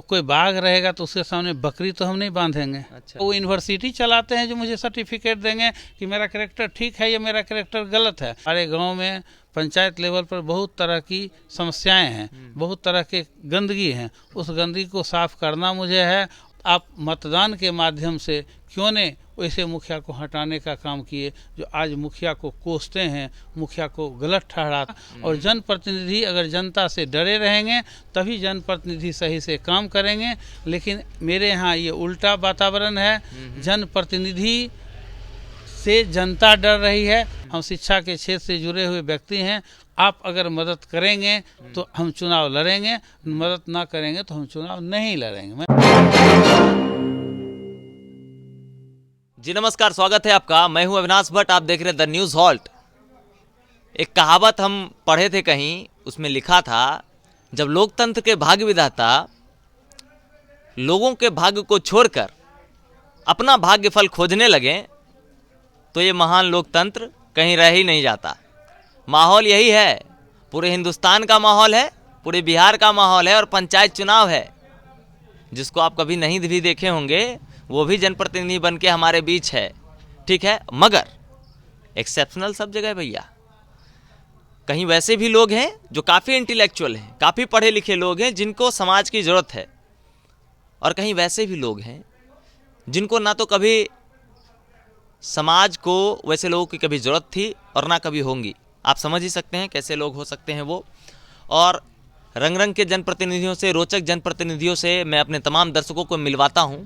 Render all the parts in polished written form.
कोई बाघ रहेगा तो उसके सामने बकरी तो हम नहीं बांधेंगे। अच्छा। वो यूनिवर्सिटी चलाते हैं जो मुझे सर्टिफिकेट देंगे कि मेरा कैरेक्टर ठीक है या मेरा कैरेक्टर गलत है। हमारे गांव में पंचायत लेवल पर बहुत तरह की समस्याएं हैं, बहुत तरह के गंदगी हैं। उस गंदगी को साफ करना मुझे है। आप मतदान के माध्यम से क्यों ने वैसे मुखिया को हटाने का काम किए जो आज मुखिया को कोसते हैं, मुखिया को गलत ठहराते। और जनप्रतिनिधि अगर जनता से डरे रहेंगे तभी जनप्रतिनिधि सही से काम करेंगे। लेकिन मेरे यहाँ ये उल्टा वातावरण है, जनप्रतिनिधि से जनता डर रही है। हम शिक्षा के क्षेत्र से जुड़े हुए व्यक्ति हैं। आप अगर मदद करेंगे तो हम चुनाव लड़ेंगे, मदद ना करेंगे तो हम चुनाव नहीं लड़ेंगे। जी नमस्कार, स्वागत है आपका। मैं हूं अविनाश भट्ट, आप देख रहे हैं द न्यूज़ हॉल्ट। एक कहावत हम पढ़े थे कहीं, उसमें लिखा था, जब लोकतंत्र के भाग्य विधाता लोगों के भाग्य को छोड़कर अपना भाग्य फल खोजने लगे तो ये महान लोकतंत्र कहीं रह ही नहीं जाता। माहौल यही है, पूरे हिंदुस्तान का माहौल है, पूरे बिहार का माहौल है और पंचायत चुनाव है जिसको आप कभी नहीं भी देखे होंगे। वो भी जनप्रतिनिधि बन के हमारे बीच है, ठीक है। मगर एक्सेप्शनल सब जगह भैया। कहीं वैसे भी लोग हैं जो काफ़ी इंटेलेक्चुअल हैं, काफ़ी पढ़े लिखे लोग हैं जिनको समाज की ज़रूरत है, और कहीं वैसे भी लोग हैं जिनको ना तो कभी समाज को वैसे लोगों की कभी ज़रूरत थी और ना कभी होंगी। आप समझ ही सकते हैं कैसे लोग हो सकते हैं वो। और रंग रंग के जनप्रतिनिधियों से, रोचक जनप्रतिनिधियों से मैं अपने तमाम दर्शकों को मिलवाता हूं।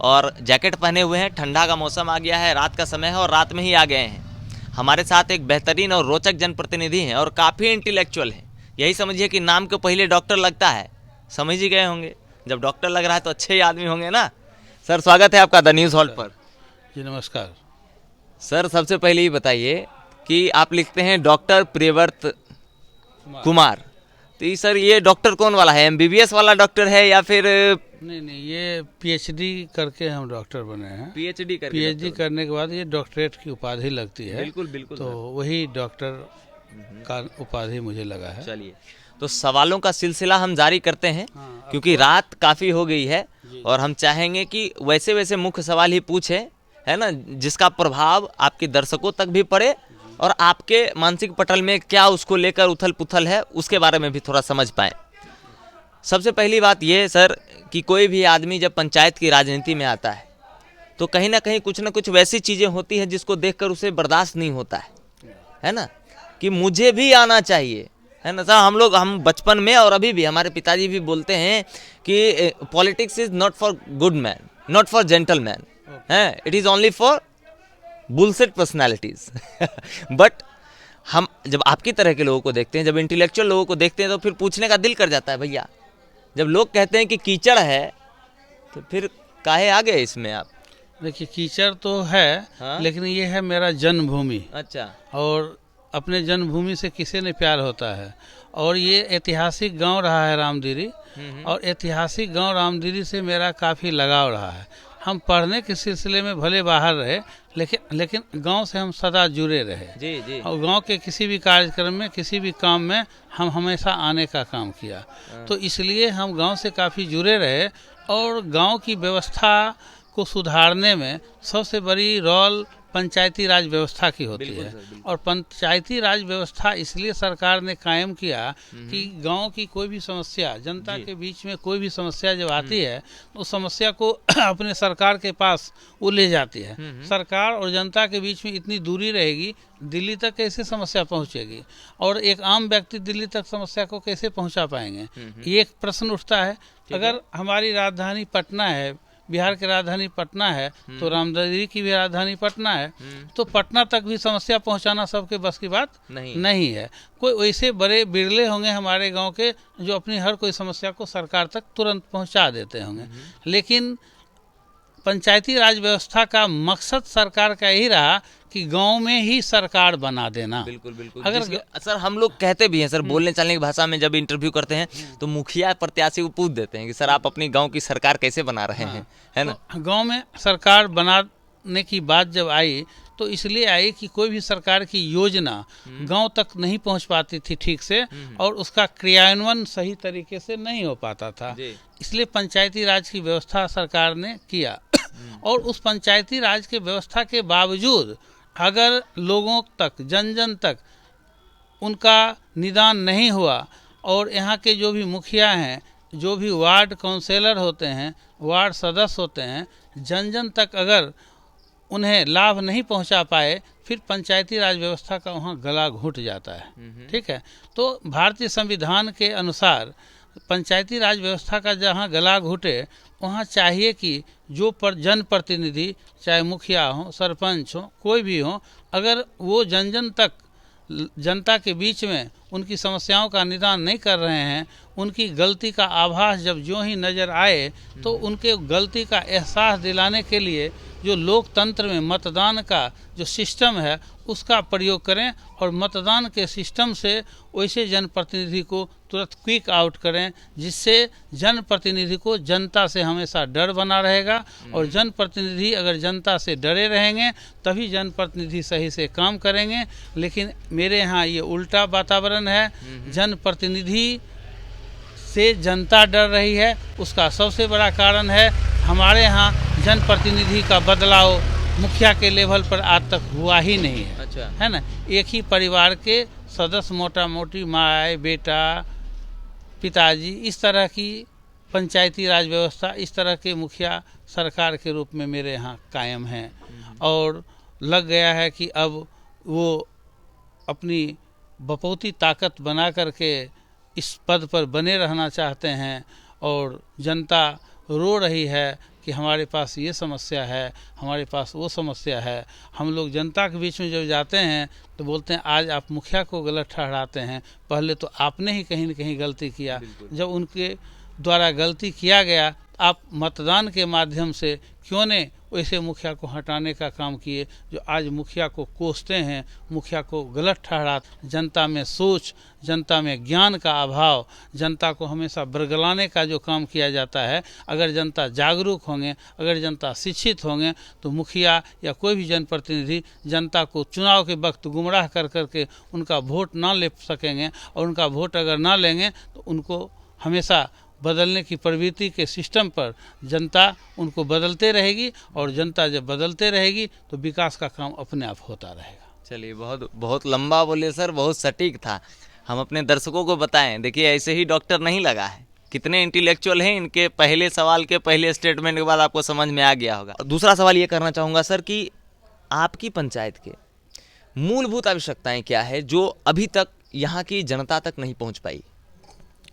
और जैकेट पहने हुए हैं, ठंडा का मौसम आ गया है, रात का समय है और रात में ही आ गए हैं। हमारे साथ एक बेहतरीन और रोचक जनप्रतिनिधि हैं और काफ़ी इंटेलेक्चुअल हैं। यही समझिए कि नाम के पहले डॉक्टर लगता है, समझ ही गए होंगे। जब डॉक्टर लग रहा है तो अच्छे ही आदमी होंगे ना। सर स्वागत है आपका द न्यूज़ हॉल्ट पर। जी नमस्कार सर, सबसे पहले ये बताइए कि आप लिखते हैं डॉक्टर प्रियव्रत कुमार, तो ये सर ये डॉक्टर कौन वाला है? एमबीबीएस वाला डॉक्टर है या फिर? नहीं, ये पीएचडी करके हम डॉक्टर बने हैं। पीएचडी करने के बाद ये डॉक्टरेट की उपाधि लगती है। बिल्कुल बिल्कुल। तो वही डॉक्टर का उपाधि मुझे लगा है। चलिए, तो सवालों का सिलसिला हम जारी करते हैं। हाँ, क्योंकि रात काफ़ी हो गई है और हम चाहेंगे कि वैसे वैसे मुख्य सवाल ही पूछे, है ना, जिसका प्रभाव आपके दर्शकों तक भी पड़े और आपके मानसिक पटल में क्या उसको लेकर उथल पुथल है उसके बारे में भी थोड़ा समझ पाएँ। सबसे पहली बात ये सर कि कोई भी आदमी जब पंचायत की राजनीति में आता है तो कहीं ना कहीं कुछ ना कुछ वैसी चीज़ें होती हैं जिसको देखकर उसे बर्दाश्त नहीं होता है ना, कि मुझे भी आना चाहिए, है ना। सर हम बचपन में और अभी भी हमारे पिताजी भी बोलते हैं कि politics is not for good man, not for gentleman, है, it is only for bullshit personalities. But हम जब आपकी तरह के लोगों को देखते हैं, जब इंटेलेक्चुअल लोगों को देखते हैं तो फिर पूछने का दिल कर जाता है भैया। जब लोग कहते हैं कि कीचड़ है तो फिर काहे आ गए इसमें आप? देखिए, कीचड़ तो है। हाँ? लेकिन ये है मेरा जन्मभूमि। अच्छा। और अपने जन्मभूमि से किसे ने प्यार होता है। और ये ऐतिहासिक गांव रहा है रामदीरी, और ऐतिहासिक गांव रामदीरी से मेरा काफ़ी लगाव रहा है। हम पढ़ने के सिलसिले में भले बाहर रहे, लेकिन गांव से हम सदा जुड़े रहे। जी जी। और गांव के किसी भी कार्यक्रम में, किसी भी काम में हम हमेशा आने का काम किया। तो इसलिए हम गांव से काफ़ी जुड़े रहे। और गांव की व्यवस्था को सुधारने में सबसे बड़ी रोल पंचायती राज व्यवस्था की होती है। और पंचायती राज व्यवस्था इसलिए सरकार ने कायम किया कि गांव की कोई भी समस्या, जनता के बीच में कोई भी समस्या जब आती है तो उस समस्या को अपने सरकार के पास वो ले जाती है। सरकार और जनता के बीच में इतनी दूरी रहेगी, दिल्ली तक कैसे समस्या पहुंचेगी और एक आम व्यक्ति दिल्ली तक समस्या को कैसे पहुंचा पाएंगे? ये एक प्रश्न उठता है। अगर हमारी राजधानी पटना है, बिहार की राजधानी पटना है, तो रामदीरी की भी राजधानी पटना है, तो पटना तक भी समस्या पहुंचाना सबके बस की बात नहीं है। कोई वैसे बड़े बिरले होंगे हमारे गांव के जो अपनी हर कोई समस्या को सरकार तक तुरंत पहुंचा देते होंगे। लेकिन पंचायती राज व्यवस्था का मकसद सरकार का यही रहा कि गांव में ही सरकार बना देना। बिल्कुल बिल्कुल। अगर सर हम लोग कहते भी हैं सर, बोलने चलने की भाषा में जब इंटरव्यू करते हैं तो मुखिया प्रत्याशी को पूछ देते हैं कि सर आप अपनी गांव की सरकार कैसे बना रहे हैं, है ना। गांव में सरकार बनाने की बात जब आई तो इसलिए आई कि कोई भी सरकार की योजना गांव तक नहीं पहुंच पाती थी ठीक से, और उसका क्रियान्वयन सही तरीके से नहीं हो पाता था। इसलिए पंचायती राज की व्यवस्था सरकार ने किया। और उस पंचायती राज के व्यवस्था के बावजूद अगर लोगों तक, जन जन तक उनका निदान नहीं हुआ, और यहाँ के जो भी मुखिया हैं, जो भी वार्ड काउंसलर होते हैं, वार्ड सदस्य होते हैं, जन जन तक अगर उन्हें लाभ नहीं पहुंचा पाए, फिर पंचायती राज व्यवस्था का वहाँ गला घुट जाता है। ठीक है, तो भारतीय संविधान के अनुसार पंचायती राज व्यवस्था का जहाँ गला घुटे, वहाँ चाहिए कि जो जनप्रतिनिधि, चाहे मुखिया हो, सरपंच हो, कोई भी हो, अगर वो जन जन तक, जनता के बीच में उनकी समस्याओं का निदान नहीं कर रहे हैं, उनकी गलती का आभास जब ज्यों ही नज़र आए, तो उनके गलती का एहसास दिलाने के लिए जो लोकतंत्र में मतदान का जो सिस्टम है उसका प्रयोग करें, और मतदान के सिस्टम से वैसे जनप्रतिनिधि को तुरंत क्विक आउट करें, जिससे जनप्रतिनिधि को जनता से हमेशा डर बना रहेगा। और जनप्रतिनिधि अगर जनता से डरे रहेंगे तभी जनप्रतिनिधि सही से काम करेंगे। लेकिन मेरे यहाँ ये उल्टा वातावरण है, जनप्रतिनिधि से जनता डर रही है। उसका सबसे बड़ा कारण है हमारे यहाँ जनप्रतिनिधि का बदलाव मुखिया के लेवल पर आज तक हुआ ही नहीं है। अच्छा। है ना, एक ही परिवार के सदस्य, मोटा मोटी माँ, बेटा, पिताजी, इस तरह की पंचायती राज व्यवस्था, इस तरह के मुखिया सरकार के रूप में मेरे यहाँ कायम हैं। और लग गया है कि अब वो अपनी बपौती ताकत बना करके इस पद पर बने रहना चाहते हैं, और जनता रो रही है कि हमारे पास ये समस्या है, हमारे पास वो समस्या है। हम लोग जनता के बीच में जब जाते हैं तो बोलते हैं आज आप मुखिया को गलत ठहराते हैं, पहले तो आपने ही कहीं न कहीं गलती किया। जब उनके द्वारा गलती किया गया, आप मतदान के माध्यम से क्यों ने वैसे मुखिया को हटाने का काम किए, जो आज मुखिया को कोसते हैं, मुखिया को गलत ठहरा। जनता में सोच, जनता में ज्ञान का अभाव, जनता को हमेशा बरगलाने का जो काम किया जाता है, अगर जनता जागरूक होंगे, अगर जनता शिक्षित होंगे, तो मुखिया या कोई भी जनप्रतिनिधि जनता को चुनाव के वक्त गुमराह कर करके उनका वोट ना ले सकेंगे, और उनका वोट अगर ना लेंगे तो उनको हमेशा बदलने की प्रवृत्ति के सिस्टम पर जनता उनको बदलते रहेगी, और जनता जब बदलते रहेगी तो विकास का काम अपने आप होता रहेगा। चलिए, बहुत बहुत लंबा बोले सर, बहुत सटीक था। हम अपने दर्शकों को बताएं, देखिए ऐसे ही डॉक्टर नहीं लगा है, कितने इंटेलेक्चुअल हैं। इनके पहले सवाल के पहले स्टेटमेंट के बाद आपको समझ में आ गया होगा। दूसरा सवाल ये करना चाहूँगा सर कि आपकी पंचायत के मूलभूत आवश्यकताएं क्या है जो अभी तक यहाँ की जनता तक नहीं पहुँच पाई?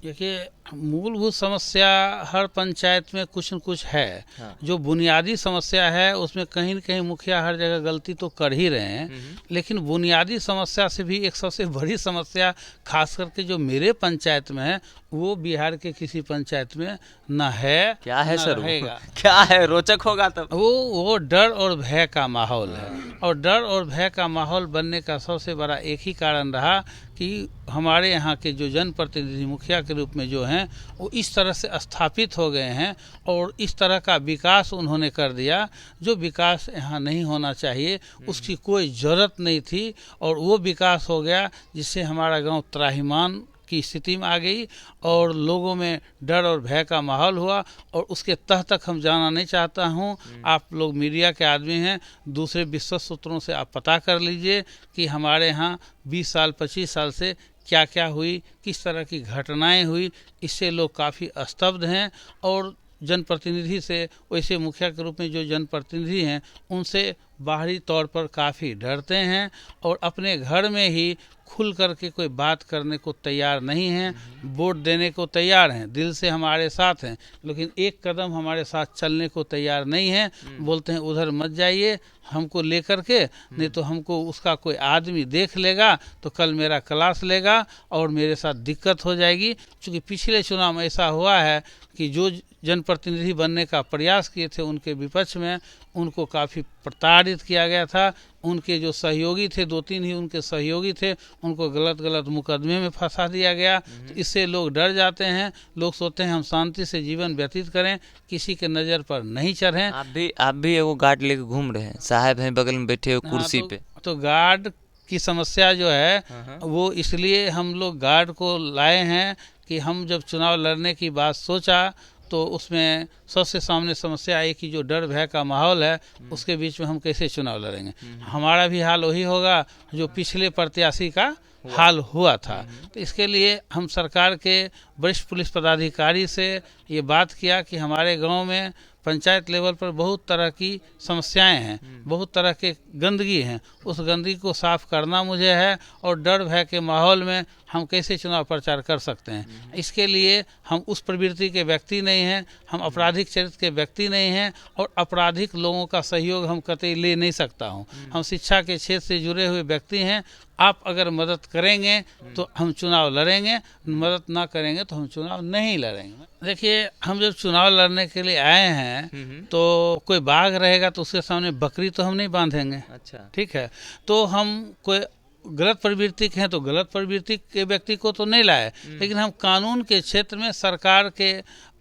देखिए, मूलभूत समस्या हर पंचायत में कुछ न कुछ है। हाँ। जो बुनियादी समस्या है उसमें कहीं न कहीं मुखिया हर जगह गलती तो कर ही रहे हैं, लेकिन बुनियादी समस्या से भी एक सबसे बड़ी समस्या खास करके जो मेरे पंचायत में है, वो बिहार के किसी पंचायत में न है। क्या है सर? रहेगा। क्या है? रोचक होगा तब। वो डर और भय का माहौल है, और डर और भय का माहौल बनने का सबसे बड़ा एक ही कारण रहा कि हमारे यहाँ के जो जनप्रतिनिधि मुखिया के रूप में जो हैं, वो इस तरह से स्थापित हो गए हैं, और इस तरह का विकास उन्होंने कर दिया जो विकास यहाँ नहीं होना चाहिए, उसकी कोई ज़रूरत नहीं थी, और वो विकास हो गया जिससे हमारा गांव त्राहिमाम की स्थिति में आ गई, और लोगों में डर और भय का माहौल हुआ। और उसके तह तक हम जाना नहीं चाहता हूँ। आप लोग मीडिया के आदमी हैं, दूसरे विश्वस्त सूत्रों से आप पता कर लीजिए कि हमारे यहाँ 20 साल 25 साल से क्या क्या हुई, किस तरह की घटनाएं हुई। इससे लोग काफ़ी स्तब्ध हैं, और जनप्रतिनिधि से, वैसे मुखिया के रूप में जो जनप्रतिनिधि हैं, उनसे बाहरी तौर पर काफ़ी डरते हैं, और अपने घर में ही खुल करके कोई बात करने को तैयार नहीं हैं। वोट देने को तैयार हैं, दिल से हमारे साथ हैं, लेकिन एक कदम हमारे साथ चलने को तैयार नहीं हैं। बोलते हैं उधर मत जाइए हमको लेकर के, नहीं तो हमको उसका कोई आदमी देख लेगा तो कल मेरा क्लास लेगा और मेरे साथ दिक्कत हो जाएगी। क्योंकि पिछले चुनाव में ऐसा हुआ है कि जो जनप्रतिनिधि बनने का प्रयास किए थे उनके विपक्ष में, उनको काफ़ी प्रताड़ित किया गया था, उनके जो सहयोगी थे, 2-3 ही उनके सहयोगी थे, उनको गलत मुकदमे में फंसा दिया गया। तो इससे लोग डर जाते हैं, लोग सोचते हैं हम शांति से जीवन व्यतीत करें, किसी के नज़र पर नहीं चढ़ें। आप भी एगो गार्ड लेके घूम रहे हैं, साहब हैं बगल में बैठे हुए कुर्सी पे। तो गार्ड की समस्या जो है वो इसलिए हम लोग गार्ड को लाए हैं कि हम जब चुनाव लड़ने की बात सोचा तो उसमें सबसे सामने समस्या आई कि जो डर भय का माहौल है उसके बीच में हम कैसे चुनाव लड़ेंगे। हमारा भी हाल वही होगा जो पिछले प्रत्याशी का हाल हुआ था। तो इसके लिए हम सरकार के वरिष्ठ पुलिस पदाधिकारी से ये बात किया कि हमारे गांव में पंचायत लेवल पर बहुत तरह की समस्याएं हैं, बहुत तरह के गंदगी हैं, उस गंदगी को साफ करना मुझे है और डर भय के माहौल में हम कैसे चुनाव प्रचार कर सकते हैं। इसके लिए हम उस प्रवृत्ति के व्यक्ति नहीं हैं, हम आपराधिक चरित्र के व्यक्ति नहीं हैं और आपराधिक लोगों का सहयोग हम कतई ले नहीं सकता हूं। हम शिक्षा के क्षेत्र से जुड़े हुए व्यक्ति हैं। आप अगर मदद करेंगे तो हम चुनाव लड़ेंगे, मदद ना करेंगे तो हम चुनाव नहीं लड़ेंगे। देखिए, हम जब चुनाव लड़ने के लिए आए हैं तो कोई बाघ रहेगा तो उसके सामने बकरी तो हम नहीं बांधेंगे। अच्छा, ठीक है। तो हम कोई गलत प्रवृत्ति के हैं तो गलत प्रवृत्ति के व्यक्ति को तो नहीं लाए, लेकिन हम कानून के क्षेत्र में सरकार के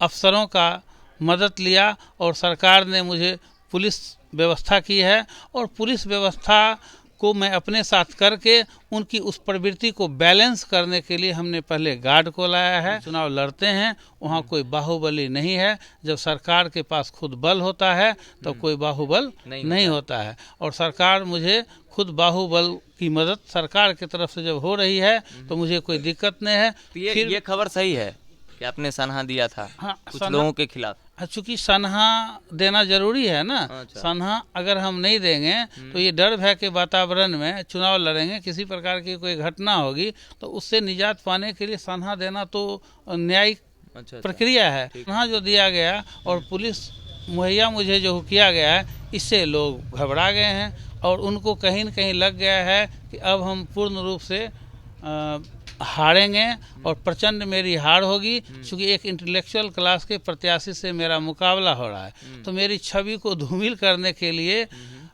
अफसरों का मदद लिया और सरकार ने मुझे पुलिस व्यवस्था की है और पुलिस व्यवस्था को मैं अपने साथ करके उनकी उस प्रवृत्ति को बैलेंस करने के लिए हमने पहले गार्ड को लाया है। चुनाव लड़ते हैं वहाँ कोई बाहुबली नहीं है। जब सरकार के पास खुद बल होता है तो कोई बाहुबल नहीं होता है और सरकार मुझे खुद बाहुबल की मदद सरकार की तरफ से जब हो रही है तो मुझे कोई दिक्कत नहीं है। फिर ये खबर सही है कि आपने सनहा दिया था कुछ लोगों के खिलाफ? चूँकि सनहा देना जरूरी है ना। अच्छा। सनहा अगर हम नहीं देंगे तो ये डर भय के वातावरण में चुनाव लड़ेंगे, किसी प्रकार की कोई घटना होगी तो उससे निजात पाने के लिए सनहा देना तो न्यायिक प्रक्रिया है। सनहा जो दिया गया और पुलिस मुहैया मुझे जो किया गया है इससे लोग घबरा गए हैं और उनको कहीं न कहीं लग गया है कि अब हम पूर्ण रूप से हारेंगे और प्रचंड मेरी हार होगी। क्योंकि एक इंटेलेक्चुअल क्लास के प्रत्याशी से मेरा मुकाबला हो रहा है तो मेरी छवि को धूमिल करने के लिए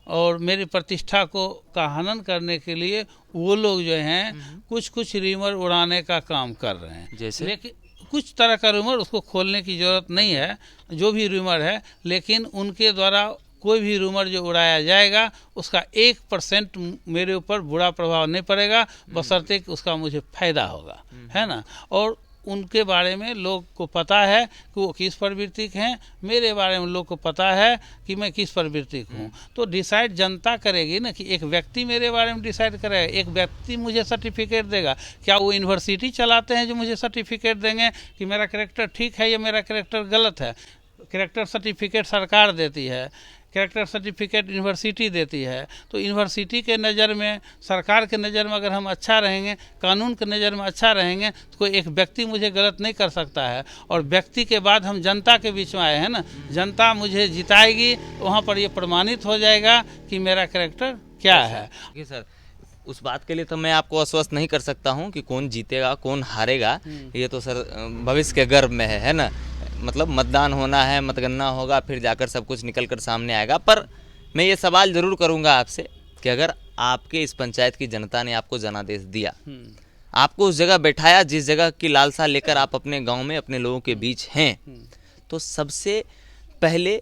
और मेरी प्रतिष्ठा को का हनन करने के लिए वो लोग जो हैं कुछ र्यूमर उड़ाने का काम कर रहे हैं। जैसे लेकिन कुछ तरह का र्यूमर, उसको खोलने की जरूरत नहीं है, जो भी र्यूमर है, लेकिन उनके द्वारा कोई भी रूमर जो उड़ाया जाएगा उसका 1% मेरे ऊपर बुरा प्रभाव नहीं पड़ेगा, बशर्ते कि उसका मुझे फायदा होगा, है ना। और उनके बारे में लोग को पता है कि वो किस प्रवृत्ति के हैं, मेरे बारे में लोग को पता है कि मैं किस प्रवृत्ति का हूँ। तो डिसाइड जनता करेगी ना, कि एक व्यक्ति मेरे बारे में डिसाइड करेगा, एक व्यक्ति मुझे सर्टिफिकेट देगा। क्या वो यूनिवर्सिटी चलाते हैं जो मुझे सर्टिफिकेट देंगे कि मेरा कैरेक्टर ठीक है या मेरा कैरेक्टर गलत है? कैरेक्टर सर्टिफिकेट सरकार देती है, कैरेक्टर सर्टिफिकेट यूनिवर्सिटी देती है। तो यूनिवर्सिटी के नज़र में, सरकार के नज़र में अगर हम अच्छा रहेंगे, कानून के नज़र में अच्छा रहेंगे तो कोई एक व्यक्ति मुझे गलत नहीं कर सकता है। और व्यक्ति के बाद हम जनता के बीच में आए हैं ना, जनता मुझे जिताएगी, वहाँ पर ये प्रमाणित हो जाएगा कि मेरा कैरेक्टर क्या है। सर, उस बात के लिए तो मैं आपको आश्वस्त नहीं कर सकता हूँ कि कौन जीतेगा कौन हारेगा, ये तो सर भविष्य के गर्भ में है ना। मतलब मतदान होना है, मतगणना होगा, फिर जाकर सब कुछ निकल कर सामने आएगा। पर मैं ये सवाल ज़रूर करूँगा आपसे कि अगर आपके इस पंचायत की जनता ने आपको जनादेश दिया, आपको उस जगह बैठाया जिस जगह की लालसा लेकर आप अपने गांव में अपने लोगों के बीच हैं, तो सबसे पहले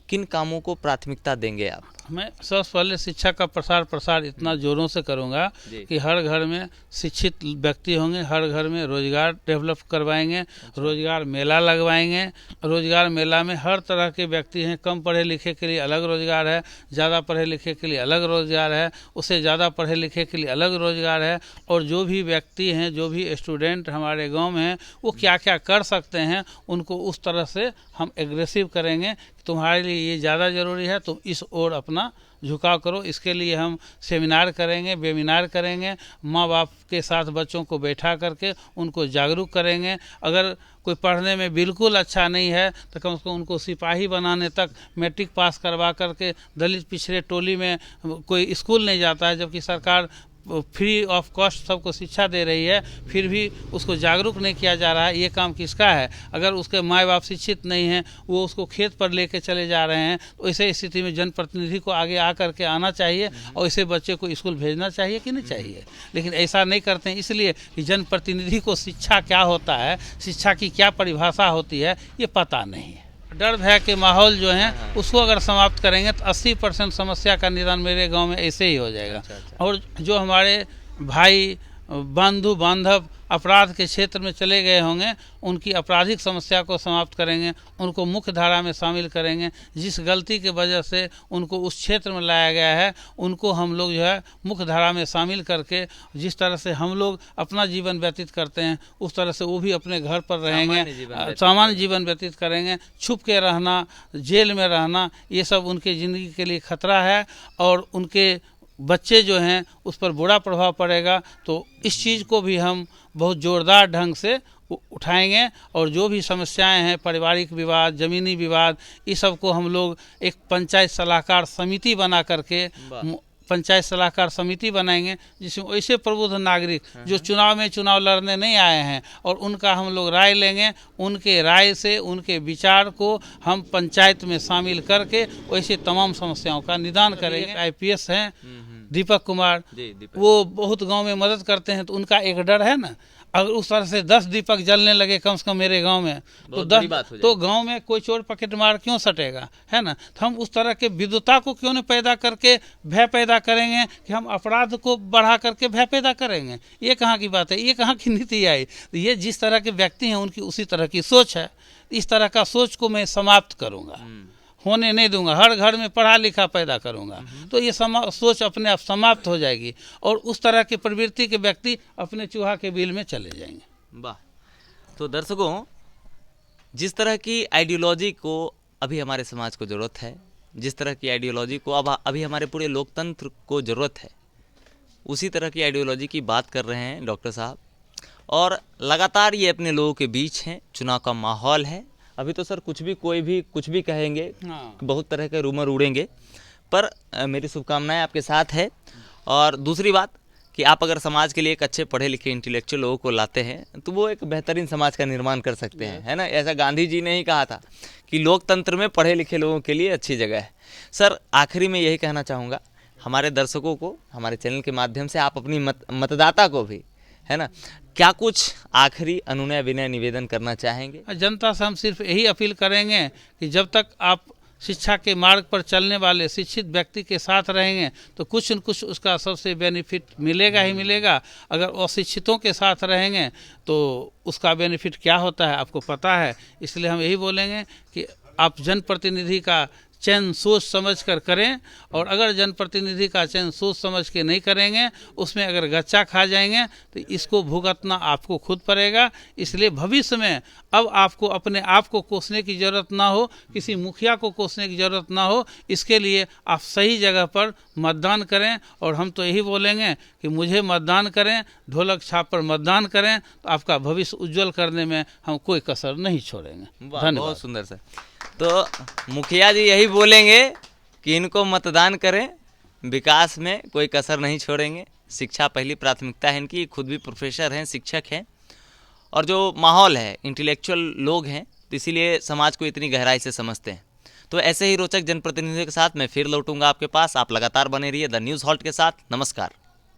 किन कामों को प्राथमिकता देंगे आप? मैं सबसे पहले शिक्षा का प्रसार इतना जोरों से करूंगा कि हर घर में शिक्षित व्यक्ति होंगे, हर घर में रोजगार डेवलप करवाएंगे, रोजगार मेला लगवाएंगे। रोजगार मेला में हर तरह के व्यक्ति हैं, कम पढ़े लिखे के लिए अलग रोजगार है, ज़्यादा पढ़े लिखे के लिए अलग रोजगार है, उससे ज़्यादा पढ़े लिखे के लिए अलग रोजगार है। और जो भी व्यक्ति हैं, जो भी स्टूडेंट हमारे गाँव में हैं, वो क्या क्या कर सकते हैं, उनको उस तरह से हम एग्रेसिव करेंगे। तुम्हारे लिए ये ज़्यादा ज़रूरी है, तुम इस ओर अपना झुकाव करो। इसके लिए हम सेमिनार करेंगे, वेबिनार करेंगे, माँ बाप के साथ बच्चों को बैठा करके उनको जागरूक करेंगे। अगर कोई पढ़ने में बिल्कुल अच्छा नहीं है तो कम से कम उनको सिपाही बनाने तक, मैट्रिक पास करवा करके, दलित पिछड़े टोली में कोई स्कूल नहीं जाता है, जबकि सरकार फ्री ऑफ कॉस्ट सबको शिक्षा दे रही है, फिर भी उसको जागरूक नहीं किया जा रहा है। ये काम किसका है? अगर उसके माँ बाप शिक्षित नहीं हैं, वो उसको खेत पर लेके चले जा रहे हैं, तो ऐसे स्थिति में जनप्रतिनिधि को आगे आकर के आना चाहिए और ऐसे बच्चे को स्कूल भेजना चाहिए कि नहीं चाहिए। लेकिन ऐसा नहीं करते हैं, इसलिए कि जनप्रतिनिधि को शिक्षा क्या होता है, शिक्षा की क्या परिभाषा होती है, ये पता नहीं है। डर भय के माहौल जो है उसको अगर समाप्त करेंगे तो 80% समस्या का निदान मेरे गांव में ऐसे ही हो जाएगा। और जो हमारे भाई बंधु बांधव अपराध के क्षेत्र में चले गए होंगे, उनकी आपराधिक समस्या को समाप्त करेंगे, उनको मुख्य धारा में शामिल करेंगे। जिस गलती के वजह से उनको उस क्षेत्र में लाया गया है, उनको हम लोग जो है मुख्य धारा में शामिल करके, जिस तरह से हम लोग अपना जीवन व्यतीत करते हैं उस तरह से वो भी अपने घर पर रहेंगे, सामान्य जीवन व्यतीत करेंगे। छुप के रहना, जेल में रहना, ये सब उनके ज़िंदगी के लिए खतरा है और उनके बच्चे जो हैं उस पर बुरा प्रभाव पड़ेगा। तो इस चीज़ को भी हम बहुत ज़ोरदार ढंग से उठाएंगे और जो भी समस्याएं हैं, पारिवारिक विवाद, ज़मीनी विवाद, इस सब को हम लोग एक पंचायत सलाहकार समिति बना करके पंचायत सलाहकार समिति बनाएंगे, जिसमें ऐसे प्रबुद्ध नागरिक जो चुनाव लड़ने नहीं आए हैं और उनका हम लोग राय लेंगे। उनके राय से, उनके विचार को हम पंचायत में शामिल करके वैसे तमाम समस्याओं का निदान करेंगे। IPS हैं दीपक कुमार, वो बहुत गांव में मदद करते हैं, तो उनका एक डर है ना, अगर उस तरह से 10 दीपक जलने लगे कम से कम मेरे गांव में, तो गांव में कोई चोर पकेट मार क्यों सटेगा, है ना। तो हम उस तरह के विद्वता को क्यों नहीं पैदा करके भय पैदा करेंगे कि हम अपराध को बढ़ा करके भय पैदा करेंगे। ये कहाँ की बात है, ये कहाँ की नीति आई। तो ये जिस तरह के व्यक्ति हैं उनकी उसी तरह की सोच है। इस तरह का सोच को मैं समाप्त करूँगा, होने नहीं दूंगा। हर घर में पढ़ा लिखा पैदा करूंगा, तो ये सोच अपने आप समाप्त हो जाएगी और उस तरह की प्रवृत्ति के व्यक्ति अपने चूहा के बिल में चले जाएंगे। वाह। तो दर्शकों, जिस तरह की आइडियोलॉजी को अभी हमारे समाज को ज़रूरत है, जिस तरह की आइडियोलॉजी को अभी हमारे पूरे लोकतंत्र को ज़रूरत है, उसी तरह की आइडियोलॉजी की बात कर रहे हैं डॉक्टर साहब। और लगातार ये अपने लोगों के बीच हैं, चुनाव का माहौल है। अभी तो सर कोई भी कुछ भी कहेंगे, बहुत तरह के रूमर उड़ेंगे, पर मेरी शुभकामनाएं आपके साथ है। और दूसरी बात कि आप अगर समाज के लिए एक अच्छे पढ़े लिखे इंटेलेक्चुअल लोगों को लाते हैं तो वो एक बेहतरीन समाज का निर्माण कर सकते हैं, है ना। ऐसा गांधी जी ने ही कहा था कि लोकतंत्र में पढ़े लिखे लोगों के लिए अच्छी जगह है। सर, आखिरी में यही कहना चाहूँगा हमारे दर्शकों को, हमारे चैनल के माध्यम से आप अपनी मतदाता को भी, है ना, क्या कुछ आखिरी अनुनय विनय निवेदन करना चाहेंगे? जनता से हम सिर्फ यही अपील करेंगे कि जब तक आप शिक्षा के मार्ग पर चलने वाले शिक्षित व्यक्ति के साथ रहेंगे तो कुछ न कुछ उसका सबसे बेनिफिट मिलेगा ही मिलेगा। अगर अशिक्षितों के साथ रहेंगे तो उसका बेनिफिट क्या होता है आपको पता है। इसलिए हम यही बोलेंगे कि आप जनप्रतिनिधि का चयन सोच समझ कर करें, और अगर जनप्रतिनिधि का चयन सोच समझ के नहीं करेंगे, उसमें अगर गच्चा खा जाएंगे तो इसको भुगतना आपको खुद पड़ेगा। इसलिए भविष्य में अब आपको अपने आप को कोसने की ज़रूरत ना हो, किसी मुखिया को कोसने की ज़रूरत ना हो। इसके लिए आप सही जगह पर मतदान करें, और हम तो यही बोलेंगे कि मुझे मतदान करें, ढोलक छाप पर मतदान करें, तो आपका भविष्य उज्जवल करने में हम कोई कसर नहीं छोड़ेंगे। धन्यवाद। बहुत सुंदर सर। तो मुखिया जी यही बोलेंगे कि इनको मतदान करें, विकास में कोई कसर नहीं छोड़ेंगे। शिक्षा पहली प्राथमिकता है इनकी, खुद भी प्रोफेसर हैं, शिक्षक हैं, और जो माहौल है इंटेलेक्चुअल लोग हैं, तो इसीलिए समाज को इतनी गहराई से समझते हैं। तो ऐसे ही रोचक जनप्रतिनिधियों के साथ मैं फिर लौटूंगा आपके पास। आप लगातार बने रहिए द न्यूज़ हॉल्ट के साथ। नमस्कार।